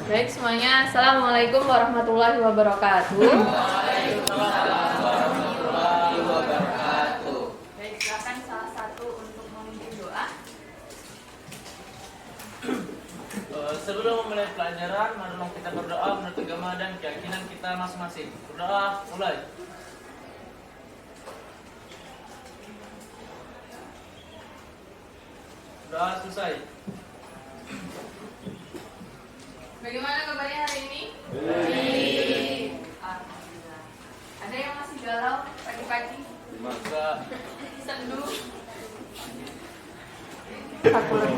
Baik semuanya, Assalamualaikum warahmatullahi wabarakatuh. Waalaikumsalam warahmatullahi wabarakatuh. Baik, silakan salah satu untuk memimpin doa. Sebelum memulai pelajaran, marilah kita berdoa menurut agama dan keyakinan kita masing-masing. Berdoa, mulai. Doa selesai. Bagaimana kabarnya hari ini? Baik. Alhamdulillah. Ada yang masih galau pagi-pagi? Maka Sendu. Aku lagi.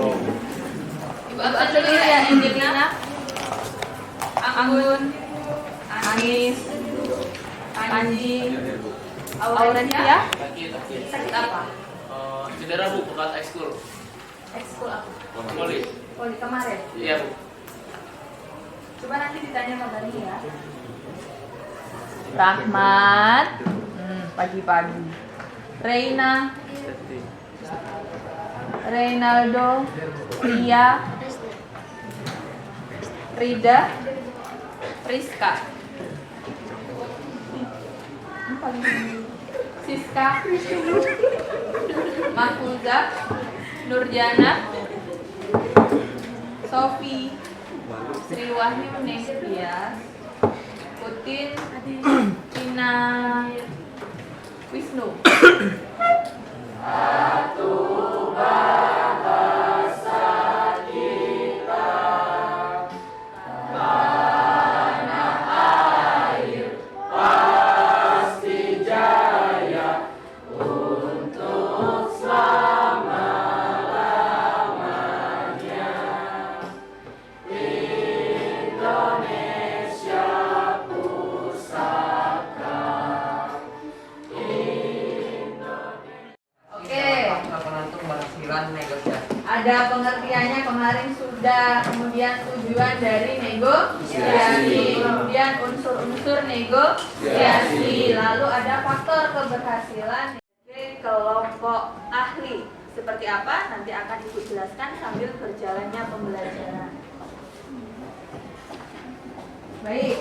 Ibu absen dulu ya, Indina, Anggun, Anis, Anji, Aurelia. Sakit apa? cedera bu, bekas ekskul. Ekskul apa? Poli. Poli kemarin. Iya bu. Coba nanti ditanya kabarnya ya. Rahmat, pagi-pagi. Reina, Reynaldo, Ria, Rida, Rizka, Siska, Mahfuza, Nurjana, Sofi, Sri Wahyu Nestias, Putin, Tina, Wisnu. Ada pengertiannya kemarin sudah, kemudian tujuan dari negosiasi, kemudian unsur-unsur negosiasi, lalu ada faktor keberhasilan. Kelompok ahli seperti apa nanti akan Ibu jelaskan sambil berjalannya pembelajaran. Baik.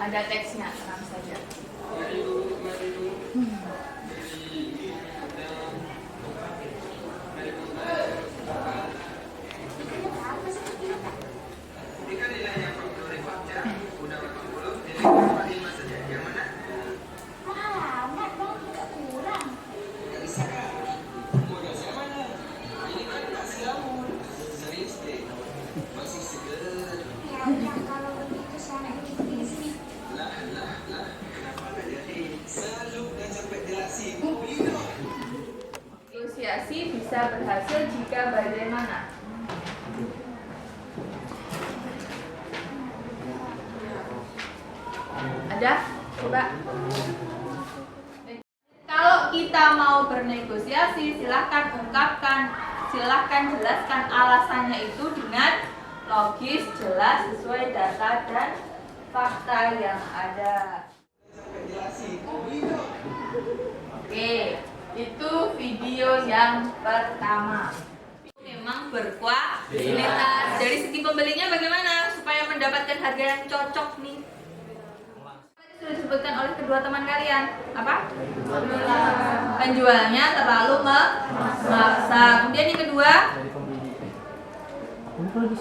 Ada teksnya, tenang saja. Negosiasi bisa berhasil jika bagaimana? Ada? Coba. Kalau kita mau bernegosiasi, silahkan ungkapkan, silahkan jelaskan alasannya itu dengan logis, jelas, sesuai data dan fakta yang ada. Oke, itu video yang pertama. Memang berkualitas. Dari segi pembelinya bagaimana supaya mendapatkan harga yang cocok nih? Sudah disebutkan oleh kedua teman kalian. Apa? Penjualnya terlalu memaksa. Kemudian yang kedua? Kurang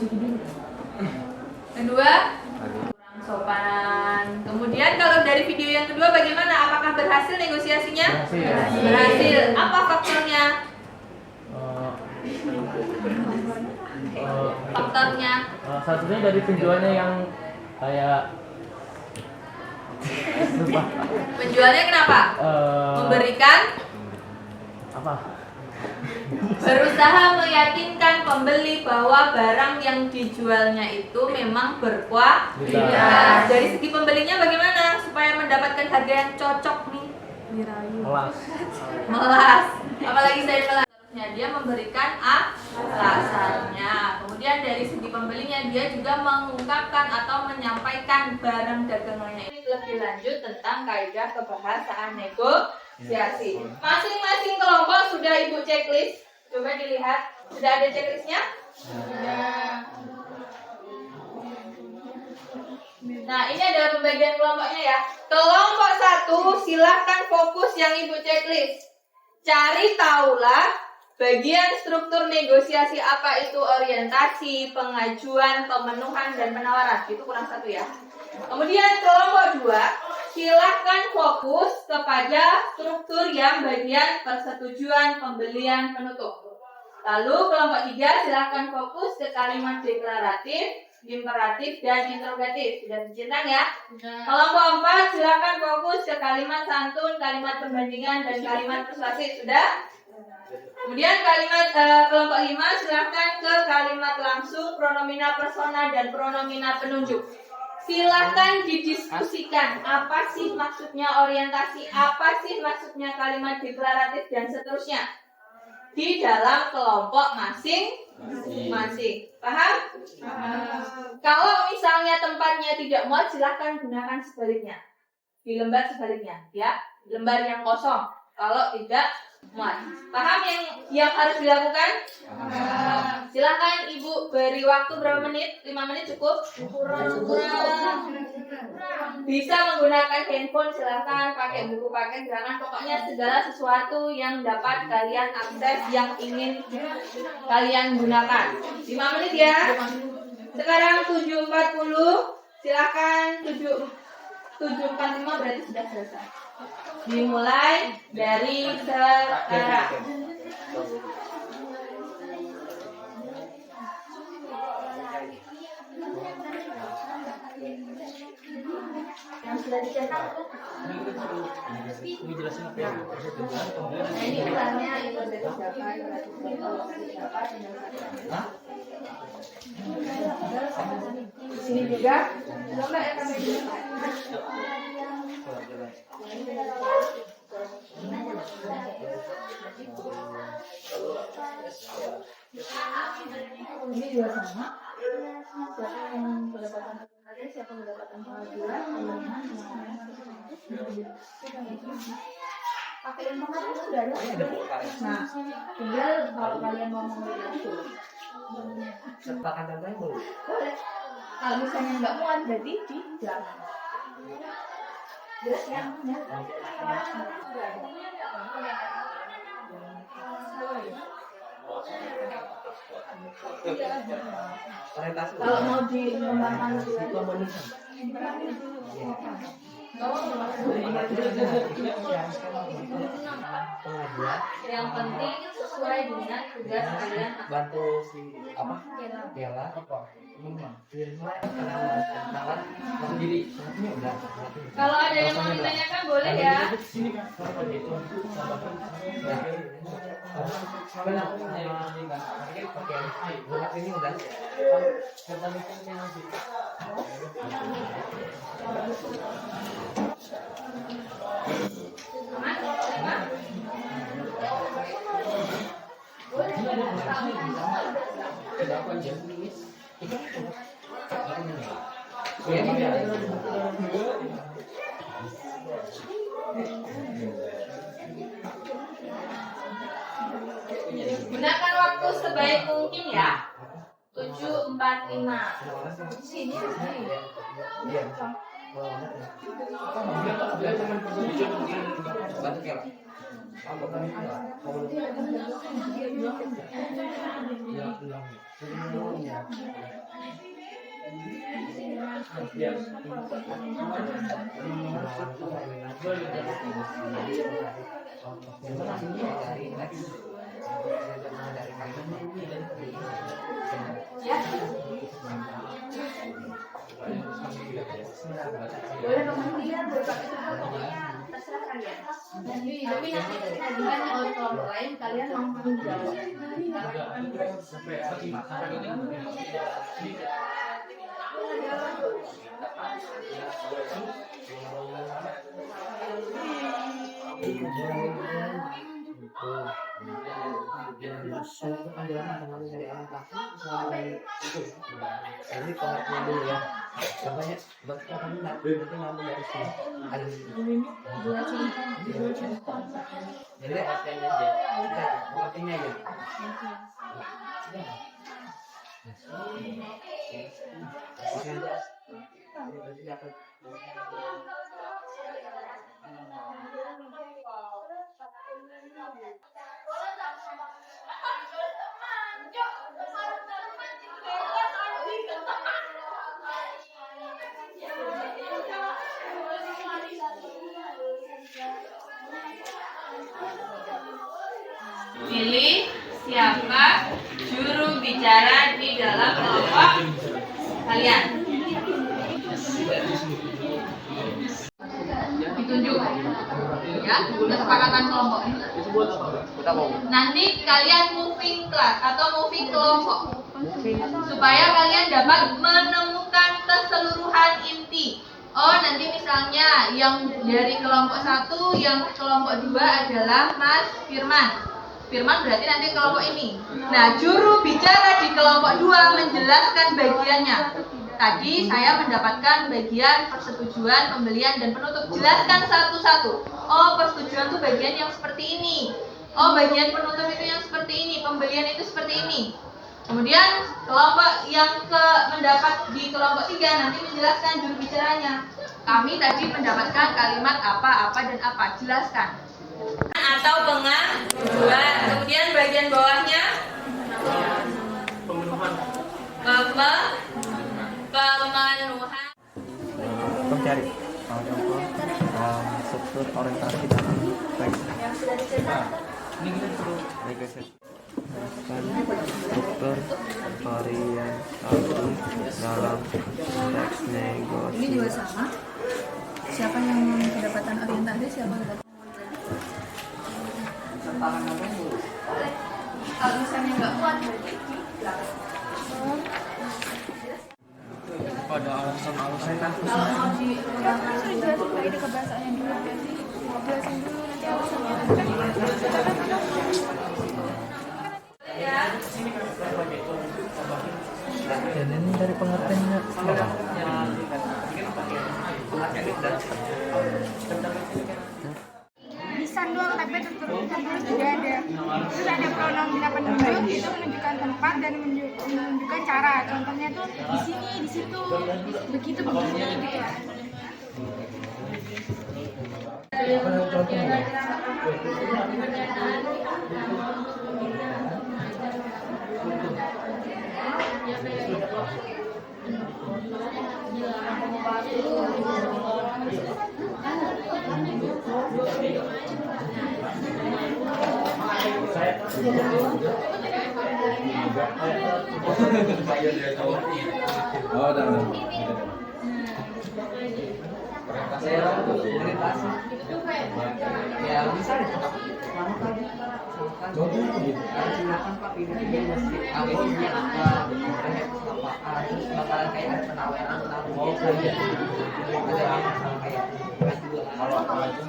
sopan. Kemudian kalau dari video yang kedua bagaimana? Apakah berhasil negosiasinya? Berhasil. Apa faktornya? Faktornya? Satunya dari penjualnya yang kayak Penjualnya kenapa? Memberikan? Apa? Berusaha meyakinkan pembeli bahwa barang yang dijualnya itu memang berkualitas. Dari segi pembelinya bagaimana supaya mendapatkan harga yang cocok nih? Melas. Apalagi saya melas. Dia memberikan alasannya. Kemudian dari segi pembelinya, dia juga mengungkapkan atau menyampaikan barang dagangannya. Ini lebih lanjut tentang kaidah kebahasaan negosiasi. Masing-masing kelompok sudah Ibu checklist. Coba dilihat, sudah ada checklistnya? Sudah. Nah, ini adalah pembagian kelompoknya ya. Kelompok 1 silahkan fokus yang Ibu checklist. Cari tahulah bagian struktur negosiasi, apa itu orientasi, pengajuan, pemenuhan, dan penawaran. Itu kurang 1 ya. Kemudian kelompok 2 silahkan fokus kepada struktur yang bagian persetujuan, pembelian, penutup. Lalu kelompok 3 silahkan fokus ke kalimat deklaratif, imperatif, dan interrogatif. Sudah dicentang ya? Kelompok 4 silakan fokus ke kalimat santun, kalimat perbandingan, dan kalimat persuasif. Sudah? Kemudian kelompok 5 silakan ke kalimat langsung, pronomina persona, dan pronomina penunjuk. Silahkan didiskusikan apa sih maksudnya orientasi, apa sih maksudnya kalimat deklaratif, dan seterusnya di dalam kelompok masing-masing. Paham? Kalau misalnya tempatnya tidak muat, silahkan gunakan sebaliknya. Di lembar sebaliknya, ya. Lembar yang kosong. Kalau tidak muat. Paham yang harus dilakukan? Silahkan Ibu beri waktu berapa menit? 5 menit cukup? Kurang. Bisa menggunakan handphone, silahkan pakai buku, silahkan. Pokoknya segala sesuatu yang dapat kalian akses, yang ingin kalian gunakan. 5 menit ya. Sekarang 7.40. Silahkan 7.45 berarti sudah selesai. Dimulai dari sekarang. Yang sudah dicetak Ini jelasin apa ya? nah, ini misalnya internet siapa, di sini juga coba ya kami ini juga sama. Siapa yang pendapatan ada, siapa mendapatkan pengajuan, pakai informasi itu sudah ada. Nah, tinggal kalau kalian mau mengambil itu, sertakan contohnya boleh. boleh. Kalau misalnya nggak muat, berarti di jangan. Jelas ya? Orientasi. Kalau mau dikembangkan lebih Pengajuan yang penting sesuai dengan tugas kalian. bantu si apa? Kela apa? Penawar sendiri. Satunya udah. Kalau ada yang mau ditanyakan boleh ya. Ini udah. Gunakan waktu sebaik mungkin ya. 7.45. Sini. Bantu Kela. Ya. Boleh kemudian berbagai pokoknya terserah kalian. Tapi nanti ketika ditanya oleh kelompok lain, kalian langsung jawab. itu yang saya itu panggilan pengaruh dari orang kaki selain itu jadi kalau dulu ya contohnya buat kamu nanti ngambil dari sini ada jadi artinya aja kita artinya aja berarti dapat Pilih siapa juru bicara di dalam kelompok kalian. Ditunjuk ya, kesepakatan kelompok. Nanti kalian moving class atau moving kelompok supaya kalian dapat menemukan keseluruhan inti. Oh, nanti misalnya yang dari kelompok 1, yang kelompok 2 adalah Mas Firman. Firman berarti nanti kelompok ini. Nah, juru bicara di kelompok 2 menjelaskan bagiannya. Tadi saya mendapatkan bagian persetujuan, pembelian, dan penutup. Jelaskan satu-satu. Oh, persetujuan itu bagian yang seperti ini. Oh, bagian penutup itu yang seperti ini. Pembelian itu seperti ini. Kemudian kelompok yang mendapat di kelompok 3 nanti menjelaskan juru bicaranya. Kami tadi mendapatkan kalimat apa, dan apa. Jelaskan. Atau pengaduan. Kemudian bagian bawahnya pemenuhan. cari struktur orientasi dalam teks ini kita suruh negosiasi struktur orientasi dalam teks negosiasi. Ini juga sama. Siapa yang kedapatan orientasi, siapa kedapatan Kalau misalnya nggak kuat berarti pada alasan-alasan kan kalau mau disuruh jelasin dari kebahasaannya dulu, berarti jelasin dulu nanti alasannya. dan ini dari pengertiannya Lisan doang tapi tulisan tulis tidak ada. Terus ada pronoun bina penunjuk itu menunjukkan tempat dan menunjukkan cara. Contohnya tuh di sini, di situ, begitu begini gitu. ya bisa silakan Pak pilih mesti ABC-nya apa terus bakalan kayak ada penawaran ada masalah kayak kalau apa aja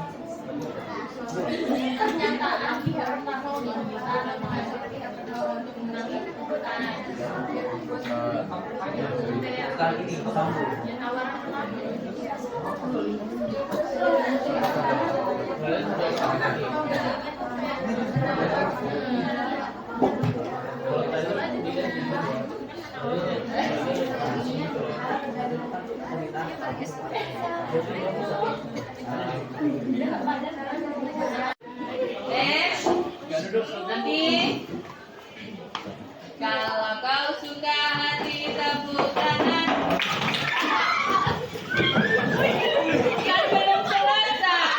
kali ini sambung nanti kalau kau suka hati tepuk tangan. Kan belum selesai.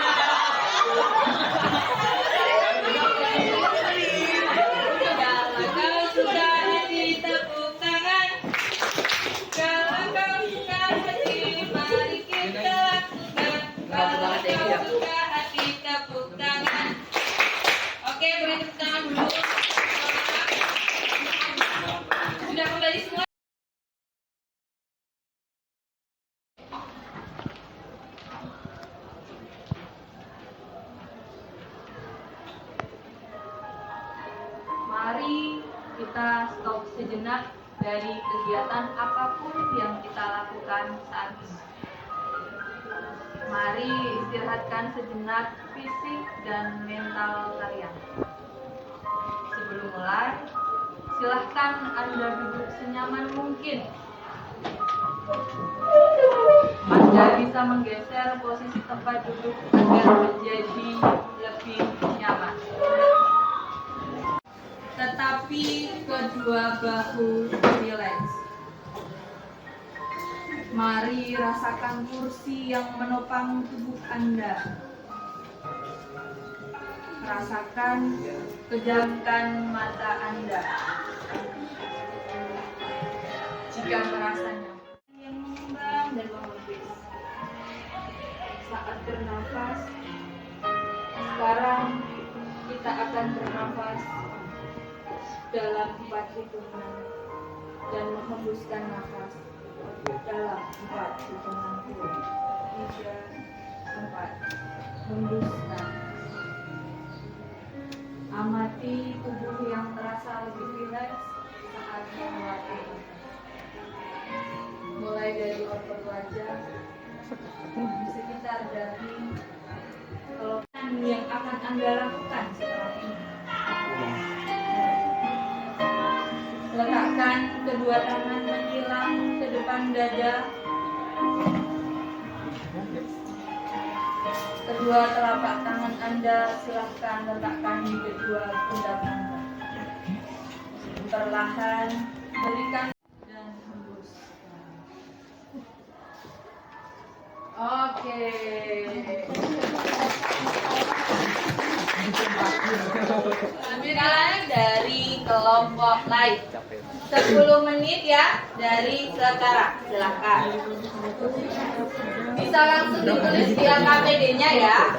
Kalau kau suka hati tepuk tangan. Kalau kau suka hati mari kita lakukan. Kalau kau suka hati tepuk tangan. Oke, beri tepuk tangan dulu. Sudah kembali semua? dari kegiatan apapun yang kita lakukan saat ini. Mari istirahatkan sejenak fisik dan mental kalian. Sebelum mulai, silahkan Anda duduk senyaman mungkin. Anda bisa menggeser posisi tempat duduk agar menjadi lebih nyaman. Tetapi kedua bahu rileks. Mari rasakan kursi yang menopang tubuh Anda. Rasakan, pejamkan mata Anda. Jika merasa nyaman, yang mengembang dan menghembus. Saat bernafas, sekarang kita akan bernafas dalam 4 hitungan dan menghembuskan nafas dalam 4 hitungan. 3, 4. Hembuskan. Amati tubuh yang terasa lebih rileks saat melatih. Mulai dari otot wajah, di sekitar dahi, kelokan yang akan Anda lakukan setelah ini. Letakkan kedua tangan menyilang ke depan dada. Kedua telapak tangan Anda silahkan letakkan di kedua pundak Anda. Perlahan berikan dan hembus. Oke. Sekarang dari kelompok lain. 10 menit ya dari sekarang. Silakan. Bisa langsung ditulis di KPD-nya ya.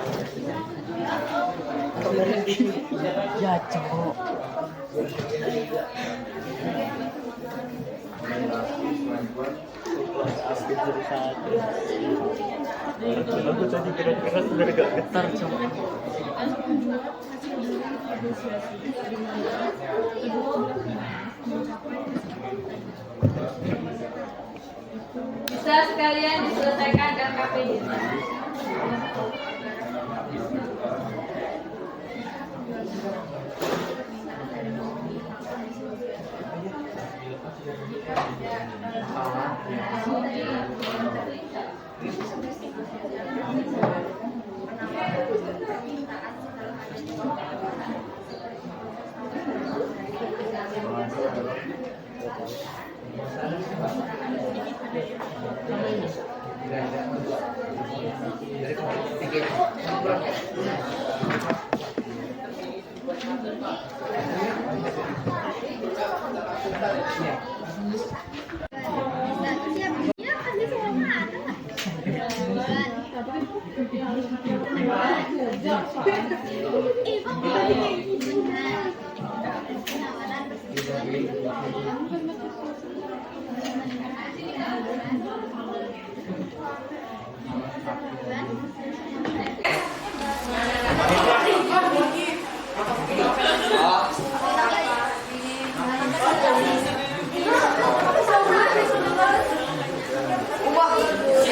Ya, cowok. Aku tadi kira-kira sudah agak getar, cowok. Bisa sekalian diselesaikan dengan KPD-nya.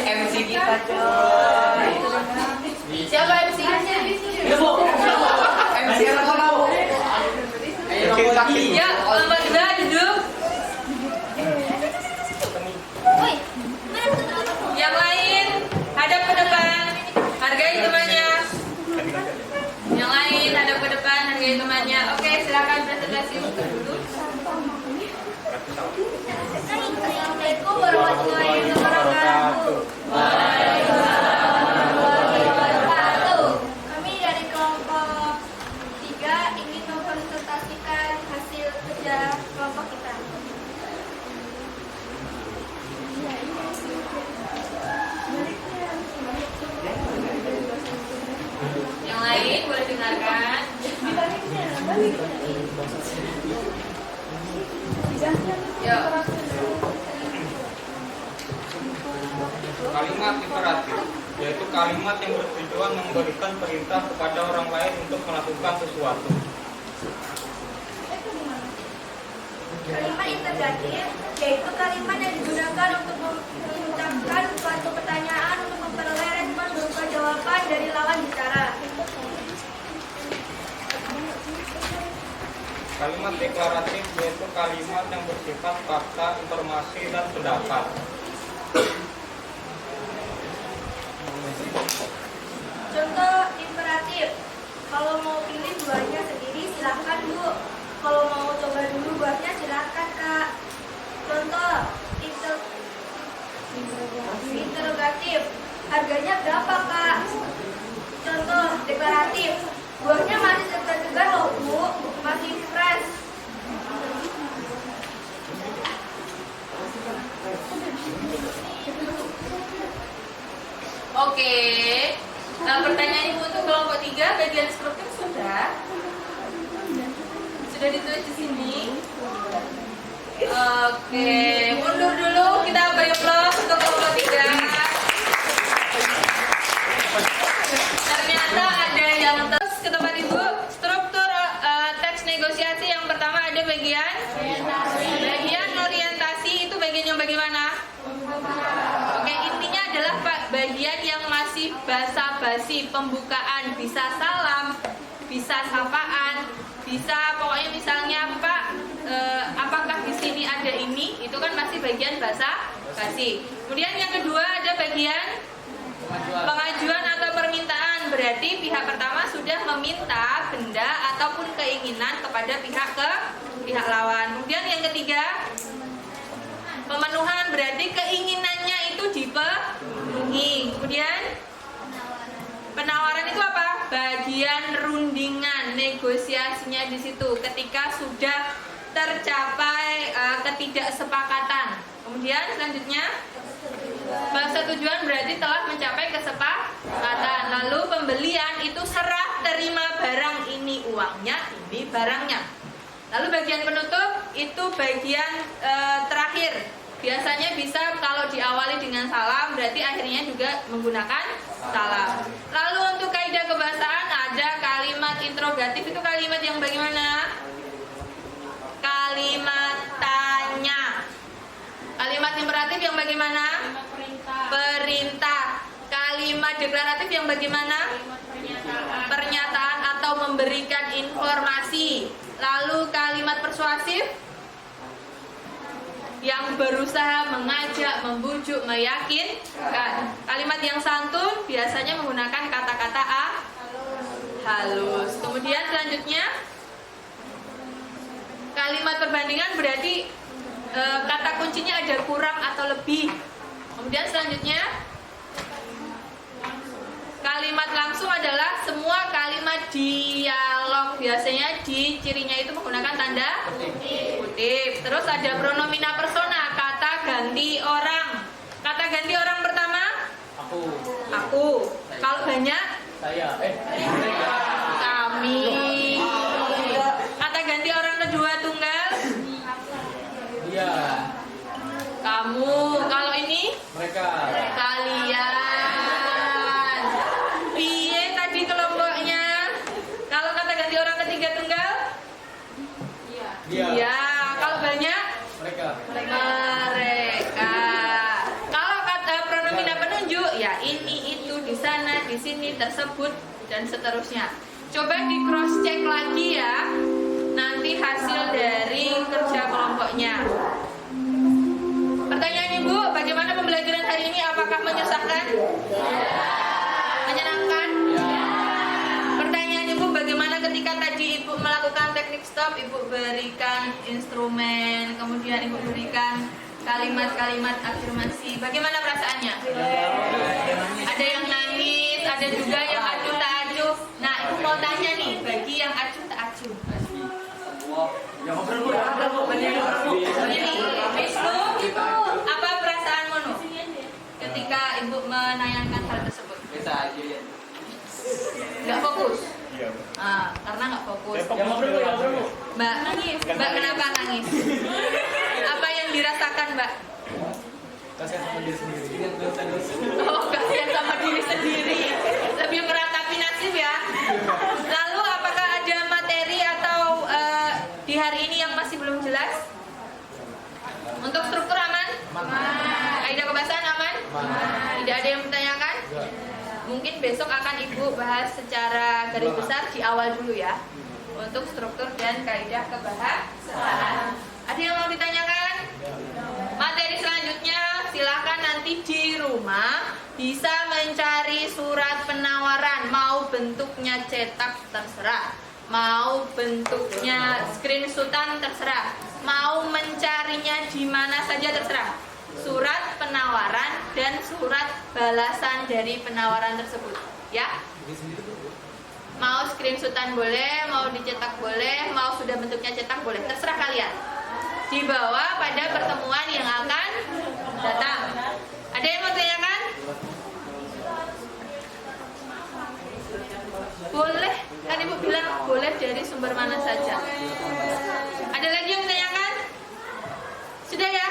MC kita, coy. Siapa MC-nya? MC yang mau. Ya, kelompok kedua duduk. Yang lain hadap ke depan, hargai temannya. Yang lain hadap ke depan, hargai temannya. Oke, silakan presentasi untuk dulu. Assalamualaikum warahmatullahi wabarakatuh. Kami dari kelompok 3 ingin mempresentasikan hasil kerja kelompok kita. Yang lain boleh dengarkan. Yuk. Kalimat imperatif, yaitu kalimat yang bertujuan memberikan perintah kepada orang lain untuk melakukan sesuatu. Kalimat interrogatif yaitu kalimat yang digunakan untuk mengucapkan suatu pertanyaan untuk memperoleh respon berupa jawaban dari lawan bicara. Kalimat deklaratif yaitu kalimat yang bersifat fakta, informasi, dan pendapat. Contoh imperatif. Kalau mau pilih buahnya sendiri silahkan Bu. Kalau mau coba dulu buahnya silahkan Kak. Contoh interrogatif. Harganya berapa Kak? Contoh deklaratif. Buahnya masih segar-segar loh Bu, masih fresh. Oke. Pertanyaan Ibu untuk kelompok 3 bagian struktur sudah ditulis di sini. Oke, mundur dulu, kita beri aplaus untuk kelompok 3. Ternyata ada yang terus ke tempat Ibu. Struktur teks negosiasi yang pertama ada bagian orientasi. Itu bagian yang bagaimana? Oke, intinya adalah bagian yang masih basa-basi, pembukaan, bisa salam, bisa sapaan, bisa pokoknya misalnya Pak, apakah di sini ada ini? Itu kan masih bagian basa-basi. Kemudian yang kedua ada bagian pengajuan atau permintaan. Berarti pihak pertama sudah meminta benda ataupun keinginan kepada pihak lawan. Kemudian yang ketiga pemenuhan, berarti keinginannya itu dipenuhi. Kemudian penawaran itu apa? Bagian rundingan, negosiasinya di situ ketika sudah tercapai ketidaksepakatan. Kemudian selanjutnya persetujuan berarti telah mencapai kesepakatan. Lalu pembelian itu serah terima barang, ini uangnya, ini barangnya. Lalu bagian penutup itu bagian terakhir. Biasanya bisa kalau diawali dengan salam, berarti akhirnya juga menggunakan salam. Lalu untuk kaidah kebahasaan ada kalimat interrogatif, itu kalimat yang bagaimana? Kalimat tanya. Kalimat imperatif yang bagaimana? Perintah. Kalimat deklaratif yang bagaimana? Pernyataan atau memberikan informasi. Lalu kalimat persuasif yang berusaha mengajak, membujuk, meyakinkan. Kalimat yang santun biasanya menggunakan kata-kata halus. Kemudian selanjutnya kalimat perbandingan berarti kata kuncinya ada kurang atau lebih. Kemudian selanjutnya kalimat langsung adalah semua kalimat dialog, biasanya di cirinya itu menggunakan tanda kutip. Terus ada pronomina persona, kata ganti orang. Kata ganti orang pertama aku. Kalau banyak Saya. kami. Kata ganti orang kedua tunggal Dia. kamu. Kalau ini Mereka. kalian. Piye tadi kelompoknya? Kalau kata ganti orang ketiga tunggal Dia. iya. Kalau banyak Mereka. mereka. Kalau kata pronomina penunjuk ya ini, itu, di sana, di sini, tersebut, dan seterusnya. Coba di cross check lagi ya, nanti hasil dari kerja kelompoknya. Pertanyaan Ibu, bagaimana pembelajaran hari ini? Apakah menyusahkan? Menyenangkan? Pertanyaan Ibu, bagaimana ketika tadi Ibu melakukan teknik stop, Ibu berikan instrumen, kemudian Ibu berikan kalimat-kalimat afirmasi. Bagaimana perasaannya? Ada yang nangis, ada juga yang acuh tak acuh. Nah, Ibu mau tanya nih, bagi yang acuh tak acuh. Ini, Wisnu, itu apa perasaanmu Nu? Ketika Ibu menayangkan hal tersebut? Bisa aja ya. Nggak fokus? Karena nggak fokus. Mbak, kenapa nangis? Apa yang dirasakan Mbak? Kasihan sama diri sendiri. Oh, kasihan sama diri sendiri. Lebih meratapi nasib ya. Lalu apakah ada materi atau di hari ini yang masih belum jelas? Tidak ada yang bertanyakan? Mungkin besok akan Ibu bahas secara garis besar di awal dulu ya, untuk struktur dan kaidah kebahasaan. Ada yang mau ditanyakan? Materi selanjutnya silakan nanti di rumah bisa mencari surat penawaran, mau bentuknya cetak terserah, mau bentuknya screenshotan terserah, mau mencarinya di mana saja terserah. Surat penawaran dan surat balasan dari penawaran tersebut, ya. Mau screenshotan boleh, mau dicetak boleh, mau sudah bentuknya cetak boleh, terserah kalian. Dibawa pada pertemuan yang akan datang. Ada yang mau tanyakan? Boleh, kan Ibu bilang boleh dari sumber mana saja. Ada lagi yang menanyakan? Sudah ya?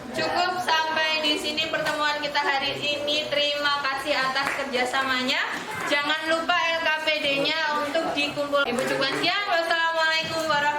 Cukup sampai di sini pertemuan kita hari ini. Terima kasih atas kerjasamanya. Jangan lupa LKPD-nya untuk dikumpul. Ibu cukupkan sekian. Wassalamualaikum warahmatullahi wabarakatuh.